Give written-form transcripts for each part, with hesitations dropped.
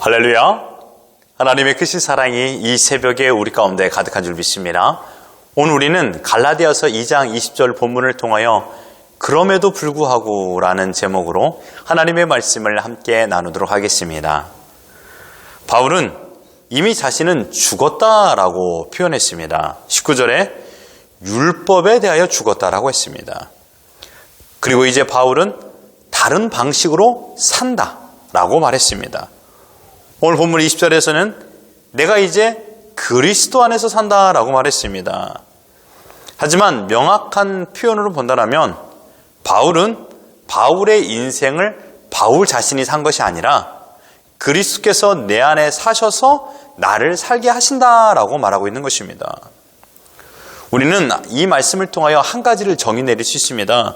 할렐루야. 하나님의 크신 사랑이 이 새벽에 우리 가운데 가득한 줄 믿습니다. 오늘 우리는 갈라디아서 2장 20절 본문을 통하여 그럼에도 불구하고 라는 제목으로 하나님의 말씀을 함께 나누도록 하겠습니다. 바울은 이미 자신은 죽었다라고 표현했습니다. 19절에 율법에 대하여 죽었다라고 했습니다. 그리고 이제 바울은 다른 방식으로 산다라고 말했습니다. 오늘 본문 20절에서는 내가 이제 그리스도 안에서 산다라고 말했습니다. 하지만 명확한 표현으로 본다면 바울은 바울의 인생을 바울 자신이 산 것이 아니라 그리스도께서 내 안에 사셔서 나를 살게 하신다라고 말하고 있는 것입니다. 우리는 이 말씀을 통하여 한 가지를 정의 내릴 수 있습니다.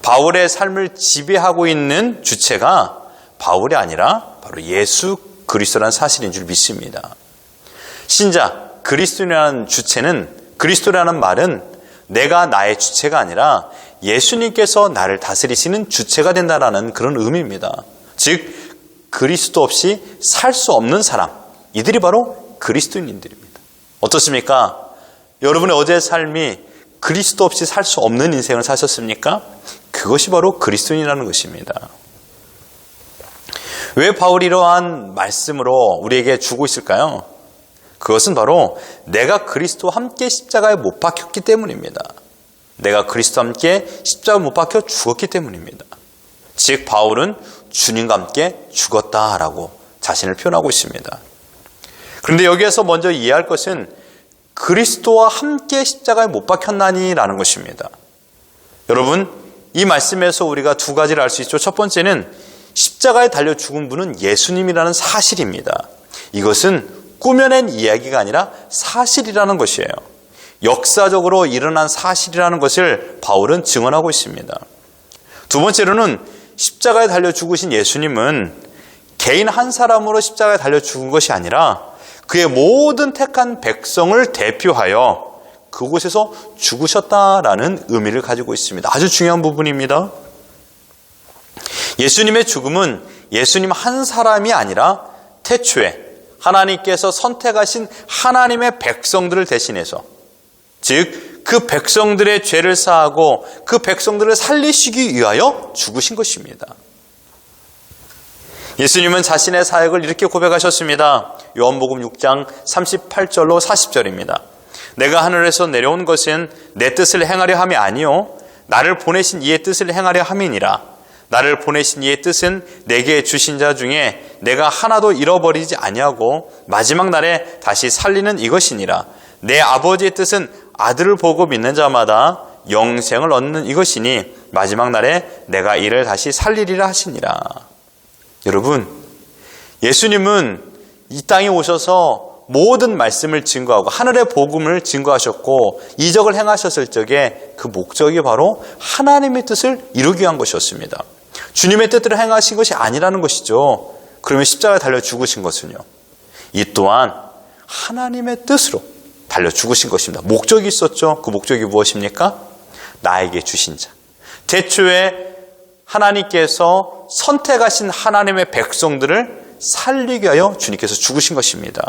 바울의 삶을 지배하고 있는 주체가 바울이 아니라 바로 예수 그리스도라는 사실인 줄 믿습니다. 신자 그리스도라는 주체는, 그리스도라는 말은 내가 나의 주체가 아니라 예수님께서 나를 다스리시는 주체가 된다라는 그런 의미입니다. 즉 그리스도 없이 살 수 없는 사람, 이들이 바로 그리스도인들입니다. 어떻습니까? 여러분의 어제의 삶이 그리스도 없이 살 수 없는 인생을 사셨습니까? 그것이 바로 그리스도인이라는 것입니다. 왜 바울이 이러한 말씀으로 우리에게 주고 있을까요? 그것은 바로 내가 그리스도와 함께 십자가에 못 박혔기 때문입니다. 내가 그리스도와 함께 십자가에 못 박혀 죽었기 때문입니다. 즉 바울은 주님과 함께 죽었다라고 자신을 표현하고 있습니다. 그런데 여기에서 먼저 이해할 것은 그리스도와 함께 십자가에 못 박혔나니라는 것입니다. 여러분, 이 말씀에서 우리가 두 가지를 알 수 있죠. 첫 번째는 십자가에 달려 죽은 분은 예수님이라는 사실입니다. 이것은 꾸며낸 이야기가 아니라 사실이라는 것이에요. 역사적으로 일어난 사실이라는 것을 바울은 증언하고 있습니다. 두 번째로는 십자가에 달려 죽으신 예수님은 개인 한 사람으로 십자가에 달려 죽은 것이 아니라 그의 모든 택한 백성을 대표하여 그곳에서 죽으셨다라는 의미를 가지고 있습니다. 아주 중요한 부분입니다. 예수님의 죽음은 예수님 한 사람이 아니라 태초에 하나님께서 선택하신 하나님의 백성들을 대신해서, 즉 그 백성들의 죄를 사하고 그 백성들을 살리시기 위하여 죽으신 것입니다. 예수님은 자신의 사역을 이렇게 고백하셨습니다. 요한복음 6장 38절로 40절입니다. 내가 하늘에서 내려온 것은 내 뜻을 행하려 함이 아니요 나를 보내신 이의 뜻을 행하려 함이니라. 나를 보내신 이의 뜻은 내게 주신 자 중에 내가 하나도 잃어버리지 아니하고 마지막 날에 다시 살리는 이것이니라. 내 아버지의 뜻은 아들을 보고 믿는 자마다 영생을 얻는 이것이니 마지막 날에 내가 이를 다시 살리리라 하시니라. 여러분, 예수님은 이 땅에 오셔서 모든 말씀을 증거하고 하늘의 복음을 증거하셨고 이적을 행하셨을 적에 그 목적이 바로 하나님의 뜻을 이루기 위한 것이었습니다. 주님의 뜻대로 행하신 것이 아니라는 것이죠. 그러면 십자가에 달려 죽으신 것은요, 이 또한 하나님의 뜻으로 달려 죽으신 것입니다. 목적이 있었죠. 그 목적이 무엇입니까? 나에게 주신 자, 태초에 하나님께서 선택하신 하나님의 백성들을 살리기 위하여 주님께서 죽으신 것입니다.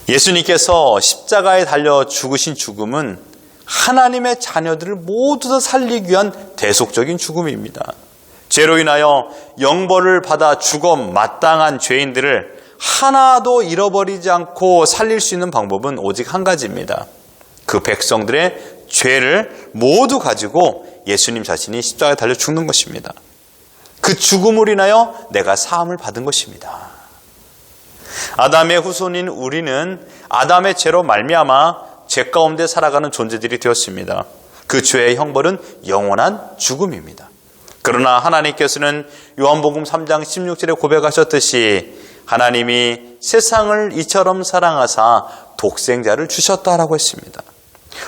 예수님께서 십자가에 달려 죽으신 죽음은 하나님의 자녀들을 모두 다 살리기 위한 대속적인 죽음입니다. 죄로 인하여 영벌을 받아 죽어 마땅한 죄인들을 하나도 잃어버리지 않고 살릴 수 있는 방법은 오직 한 가지입니다. 그 백성들의 죄를 모두 가지고 예수님 자신이 십자가에 달려 죽는 것입니다. 그 죽음으로 인하여 내가 사함을 받은 것입니다. 아담의 후손인 우리는 아담의 죄로 말미암아 죄 가운데 살아가는 존재들이 되었습니다. 그 죄의 형벌은 영원한 죽음입니다. 그러나 하나님께서는 요한복음 3장 16절에 고백하셨듯이 하나님이 세상을 이처럼 사랑하사 독생자를 주셨다라고 했습니다.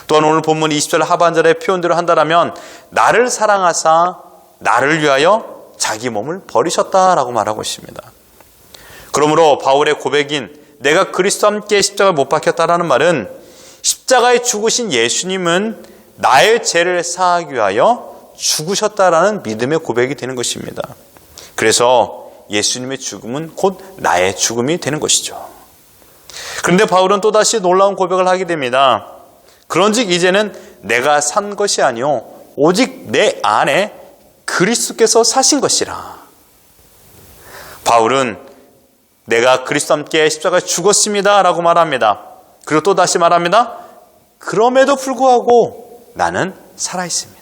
또한 오늘 본문 20절 하반절의 표현대로 한다면 나를 사랑하사 나를 위하여 자기 몸을 버리셨다라고 말하고 있습니다. 그러므로 바울의 고백인 내가 그리스도와 함께 십자가에 못 박혔다라는 말은 십자가에 죽으신 예수님은 나의 죄를 사하기 위하여 죽으셨다라는 믿음의 고백이 되는 것입니다. 그래서 예수님의 죽음은 곧 나의 죽음이 되는 것이죠. 그런데 바울은 또다시 놀라운 고백을 하게 됩니다. 그런즉 이제는 내가 산 것이 아니요 오직 내 안에 그리스도께서 사신 것이라. 바울은 내가 그리스도와 함께 십자가에 죽었습니다 라고 말합니다. 그리고 또 다시 말합니다. 그럼에도 불구하고 나는 살아있습니다.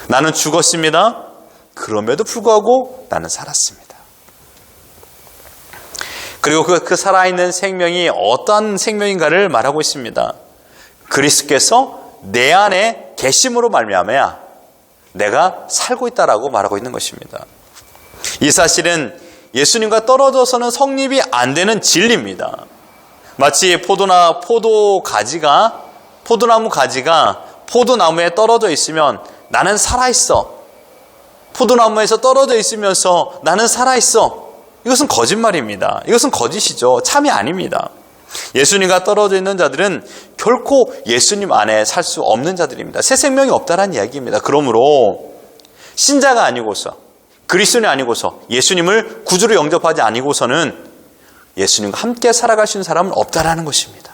나는 죽었습니다. 그럼에도 불구하고 나는 살았습니다. 그리고 그 살아있는 생명이 어떠한 생명인가를 말하고 있습니다. 그리스도께서 내 안에 계심으로 말미암아 내가 살고 있다라고 말하고 있는 것입니다. 이 사실은 예수님과 떨어져서는 성립이 안 되는 진리입니다. 마치 포도나무 가지가 포도나무에 떨어져 있으면 나는 살아있어. 포도나무에서 떨어져 있으면서 나는 살아있어. 이것은 거짓말입니다. 이것은 거짓이죠. 참이 아닙니다. 예수님과 떨어져 있는 자들은 결코 예수님 안에 살 수 없는 자들입니다. 새 생명이 없다라는 이야기입니다. 그러므로 신자가 아니고서 그리스도인이 아니고서 예수님을 구주로 영접하지 아니고서는 예수님과 함께 살아갈 수 있는 사람은 없다라는 것입니다.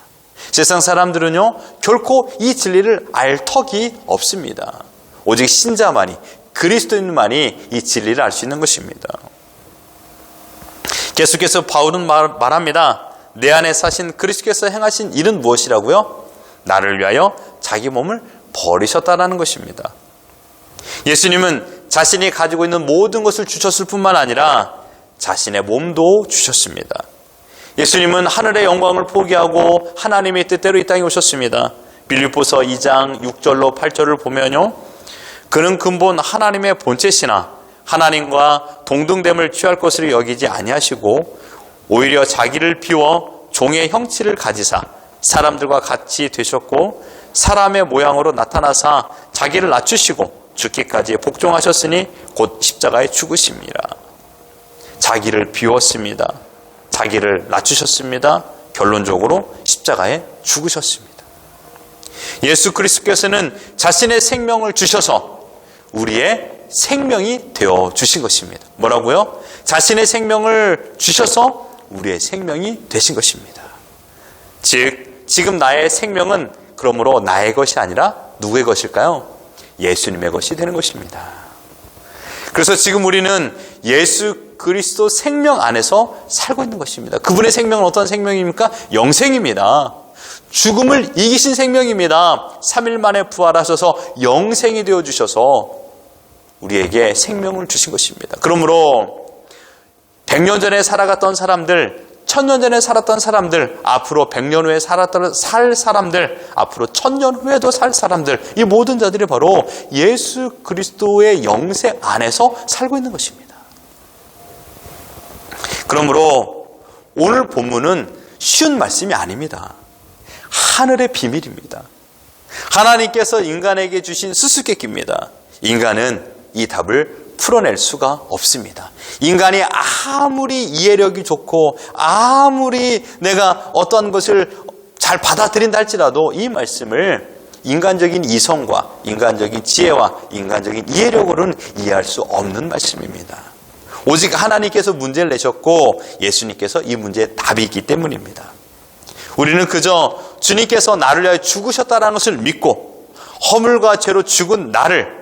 세상 사람들은요 결코 이 진리를 알 턱이 없습니다. 오직 신자만이 그리스도인만이 이 진리를 알 수 있는 것입니다. 계속해서 바울은 말합니다. 내 안에 사신 그리스도께서 행하신 일은 무엇이라고요? 나를 위하여 자기 몸을 버리셨다라는 것입니다. 예수님은 자신이 가지고 있는 모든 것을 주셨을 뿐만 아니라 자신의 몸도 주셨습니다. 예수님은 하늘의 영광을 포기하고 하나님의 뜻대로 이 땅에 오셨습니다. 빌립보서 2장 6절로 8절을 보면요. 그는 근본 하나님의 본체시나 하나님과 동등됨을 취할 것을 여기지 아니하시고 오히려 자기를 비워 종의 형체를 가지사 사람들과 같이 되셨고 사람의 모양으로 나타나사 자기를 낮추시고 죽기까지 복종하셨으니 곧 십자가에 죽으십니다. 자기를 비웠습니다. 자기를 낮추셨습니다. 결론적으로 십자가에 죽으셨습니다. 예수 그리스도께서는 자신의 생명을 주셔서 우리의 생명이 되어 주신 것입니다. 뭐라고요? 자신의 생명을 주셔서 우리의 생명이 되신 것입니다. 즉 지금 나의 생명은 그러므로 나의 것이 아니라 누구의 것일까요? 예수님의 것이 되는 것입니다. 그래서 지금 우리는 예수 그리스도 생명 안에서 살고 있는 것입니다. 그분의 생명은 어떤 생명입니까? 영생입니다. 죽음을 이기신 생명입니다. 3일 만에 부활하셔서 영생이 되어주셔서 우리에게 생명을 주신 것입니다. 그러므로 100년 전에 살아갔던 사람들, 1000년 전에 살았던 사람들, 앞으로 100년 후에 살 사람들, 앞으로 1000년 후에도 살 사람들, 이 모든 자들이 바로 예수 그리스도의 영생 안에서 살고 있는 것입니다. 그러므로 오늘 본문은 쉬운 말씀이 아닙니다. 하늘의 비밀입니다. 하나님께서 인간에게 주신 수수께끼입니다. 인간은 이 답을 풀어낼 수가 없습니다. 인간이 아무리 이해력이 좋고 아무리 내가 어떤 것을 잘 받아들인다 할지라도 이 말씀을 인간적인 이성과 인간적인 지혜와 인간적인 이해력으로는 이해할 수 없는 말씀입니다. 오직 하나님께서 문제를 내셨고 예수님께서 이 문제의 답이 있기 때문입니다. 우리는 그저 주님께서 나를 위하여 죽으셨다는 것을 믿고 허물과 죄로 죽은 나를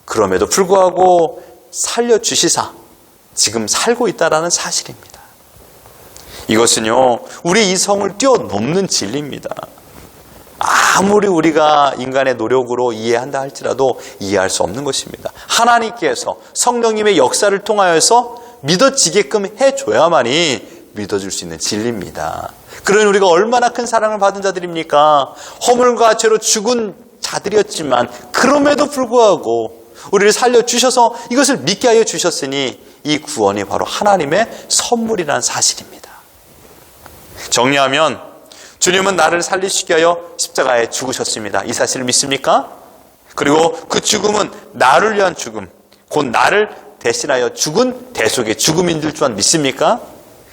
그럼에도 불구하고 살려주시사 지금 살고 있다는 사실입니다. 이것은요 우리 이성을 뛰어넘는 진리입니다. 아무리 우리가 인간의 노력으로 이해한다 할지라도 이해할 수 없는 것입니다. 하나님께서 성령님의 역사를 통하여서 믿어지게끔 해줘야만이 믿어줄 수 있는 진리입니다. 그러니 우리가 얼마나 큰 사랑을 받은 자들입니까? 허물과 죄로 죽은 자들이었지만 그럼에도 불구하고 우리를 살려주셔서 이것을 믿게 하여 주셨으니 이 구원이 바로 하나님의 선물이라는 사실입니다. 정리하면 주님은 나를 살리시기 위하여 십자가에 죽으셨습니다. 이 사실을 믿습니까? 그리고 그 죽음은 나를 위한 죽음, 곧 나를 대신하여 죽은 대속의 죽음인 줄 또한 믿습니까?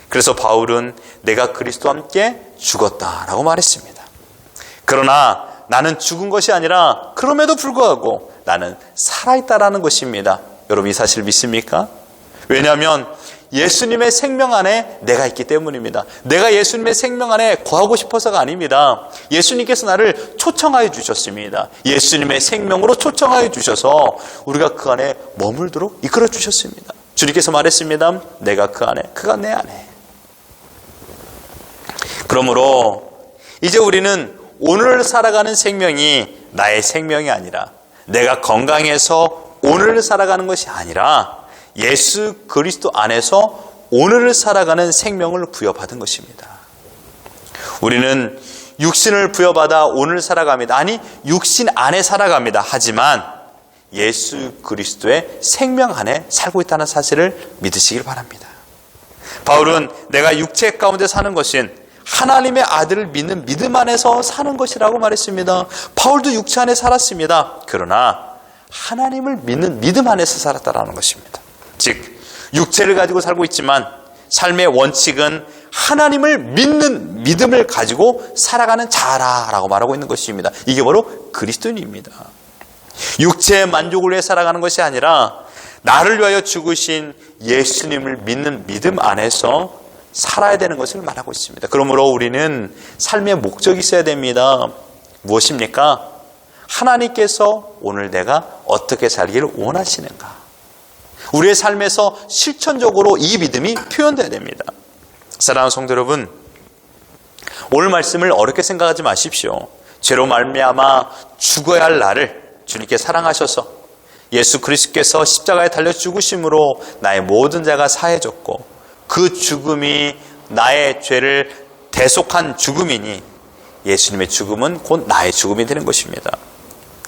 그래서 바울은 내가 그리스도와 함께 죽었다라고 말했습니다. 그러나 나는 죽은 것이 아니라 그럼에도 불구하고 나는 살아있다라는 것입니다. 여러분 이 사실 믿습니까? 왜냐하면 예수님의 생명 안에 내가 있기 때문입니다. 내가 예수님의 생명 안에 거하고 싶어서가 아닙니다. 예수님께서 나를 초청하여 주셨습니다. 예수님의 생명으로 초청하여 주셔서 우리가 그 안에 머물도록 이끌어 주셨습니다. 주님께서 말했습니다. 내가 그 안에, 그가 내 안에. 그러므로 이제 우리는 오늘 살아가는 생명이 나의 생명이 아니라, 내가 건강해서 오늘을 살아가는 것이 아니라 예수 그리스도 안에서 오늘을 살아가는 생명을 부여받은 것입니다. 우리는 육신을 부여받아 오늘 살아갑니다. 아니, 육신 안에 살아갑니다. 하지만 예수 그리스도의 생명 안에 살고 있다는 사실을 믿으시길 바랍니다. 바울은 내가 육체 가운데 사는 것은 하나님의 아들을 믿는 믿음 안에서 사는 것이라고 말했습니다. 바울도 육체 안에 살았습니다. 그러나 하나님을 믿는 믿음 안에서 살았다라는 것입니다. 즉, 육체를 가지고 살고 있지만 삶의 원칙은 하나님을 믿는 믿음을 가지고 살아가는 자라라고 말하고 있는 것입니다. 이게 바로 그리스도인입니다. 육체의 만족을 위해 살아가는 것이 아니라 나를 위하여 죽으신 예수님을 믿는 믿음 안에서 살아야 되는 것을 말하고 있습니다. 그러므로 우리는 삶의 목적이 있어야 됩니다. 무엇입니까? 하나님께서 오늘 내가 어떻게 살기를 원하시는가? 우리의 삶에서 실천적으로 이 믿음이 표현되어야 됩니다. 사랑하는 성도 여러분, 오늘 말씀을 어렵게 생각하지 마십시오. 죄로 말미암아 죽어야 할 나를 주님께 사랑하셔서 예수 그리스도께서 십자가에 달려 죽으심으로 나의 모든 죄가 사해졌고, 그 죽음이 나의 죄를 대속한 죽음이니 예수님의 죽음은 곧 나의 죽음이 되는 것입니다.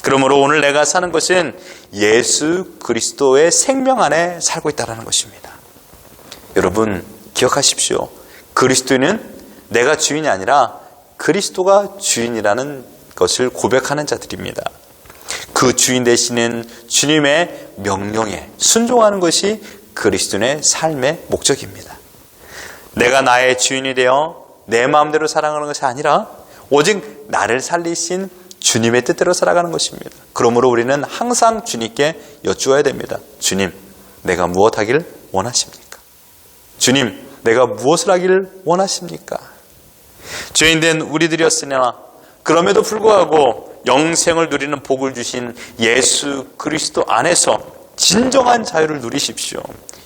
그러므로 오늘 내가 사는 것은 예수 그리스도의 생명 안에 살고 있다는 것입니다. 여러분 기억하십시오. 그리스도인은 내가 주인이 아니라 그리스도가 주인이라는 것을 고백하는 자들입니다. 그 주인 되시는 주님의 명령에 순종하는 것이 그리스도인의 삶의 목적입니다. 내가 나의 주인이 되어 내 마음대로 살아가는 것이 아니라 오직 나를 살리신 주님의 뜻대로 살아가는 것입니다. 그러므로 우리는 항상 주님께 여쭈어야 됩니다. 주님, 내가 무엇 하길 원하십니까? 주님, 내가 무엇을 하길 원하십니까? 죄인된 우리들이었으나 그럼에도 불구하고 영생을 누리는 복을 주신 예수 그리스도 안에서 진정한 자유를 누리십시오.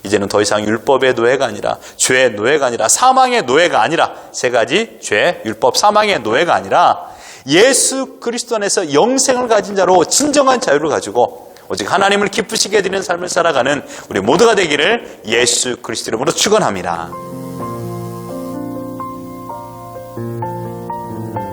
이제는 더 이상 율법의 노예가 아니라, 죄의 노예가 아니라, 사망의 노예가 아니라, 세 가지 죄, 율법, 사망의 노예가 아니라 예수 그리스도 안에서 영생을 가진 자로 진정한 자유를 가지고 오직 하나님을 기쁘시게 해드리는 삶을 살아가는 우리 모두가 되기를 예수 그리스도 이름으로 축원합니다.